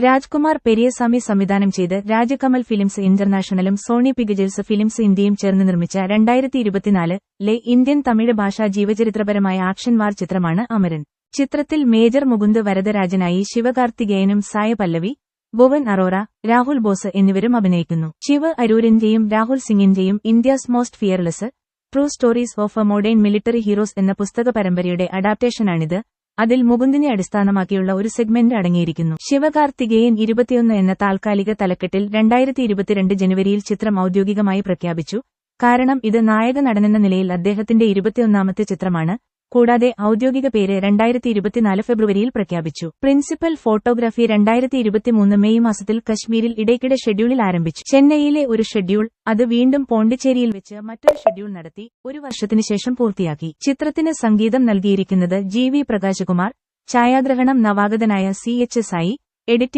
രാജ്കുമാർ പെരിയസ്വാമി സംവിധാനം ചെയ്ത് രാജകമൽ films ഇന്റർനാഷണലും Sony pictures films ഇന്ത്യയും ചേർന്ന് നിർമ്മിച്ച 2024-ലെ ഇന്ത്യൻ തമിഴ് ഭാഷാ ജീവചരിത്രപരമായ ആക്ഷൻ വാർ ചിത്രമാണ് അമരൻ. ചിത്രത്തിൽ മേജർ മുകുന്ദ് വരദരാജനായി ശിവകാർത്തികേയനും സായ പല്ലവി, ഭുവൻ അറോറ, രാഹുൽ ബോസ് എന്നിവരും അഭിനയിക്കുന്നു. ശിവ് അരൂരിന്റെയും രാഹുൽ സിംഗിന്റെയും India's most fearless true stories of a modern military heroes എന്ന പുസ്തക പരമ്പരയുടെ അഡാപ്റ്റേഷനാണിത്. അതിൽ മുകുന്ദിനെ അടിസ്ഥാനമാക്കിയുള്ള ഒരു സെഗ്മെന്റ് അടങ്ങിയിരിക്കുന്നു. ശിവകാർത്തികേയൻ 21 എന്ന താൽക്കാലിക തലക്കെട്ടിൽ 2022 ജനുവരിയിൽ ചിത്രം ഔദ്യോഗികമായി പ്രഖ്യാപിച്ചു. കാരണം ഇത് നായക നടനെന്ന നിലയിൽ അദ്ദേഹത്തിന്റെ 21ാമത്തെ ചിത്രമാണ്. കൂടാതെ ഔദ്യോഗിക പേര് 2024 ഫെബ്രുവരിയിൽ പ്രഖ്യാപിച്ചു. പ്രിൻസിപ്പൽ ഫോട്ടോഗ്രാഫി 2023 മെയ് മാസത്തിൽ കശ്മീരിൽ ഇടയ്ക്കിടെ ഷെഡ്യൂളിൽ ആരംഭിച്ചു. ചെന്നൈയിലെ ഒരു ഷെഡ്യൂൾ, അത് വീണ്ടും പോണ്ടിച്ചേരിയിൽ വെച്ച് മറ്റൊരു ഷെഡ്യൂൾ നടത്തി, ഒരു വർഷത്തിനു ശേഷം പൂർത്തിയാക്കി. ചിത്രത്തിന് സംഗീതം നൽകിയിരിക്കുന്നത് ജി. വി. പ്രകാശകുമാർ, ഛായാഗ്രഹണം നവാഗതനായ CH സായി, എഡിറ്റിംഗ്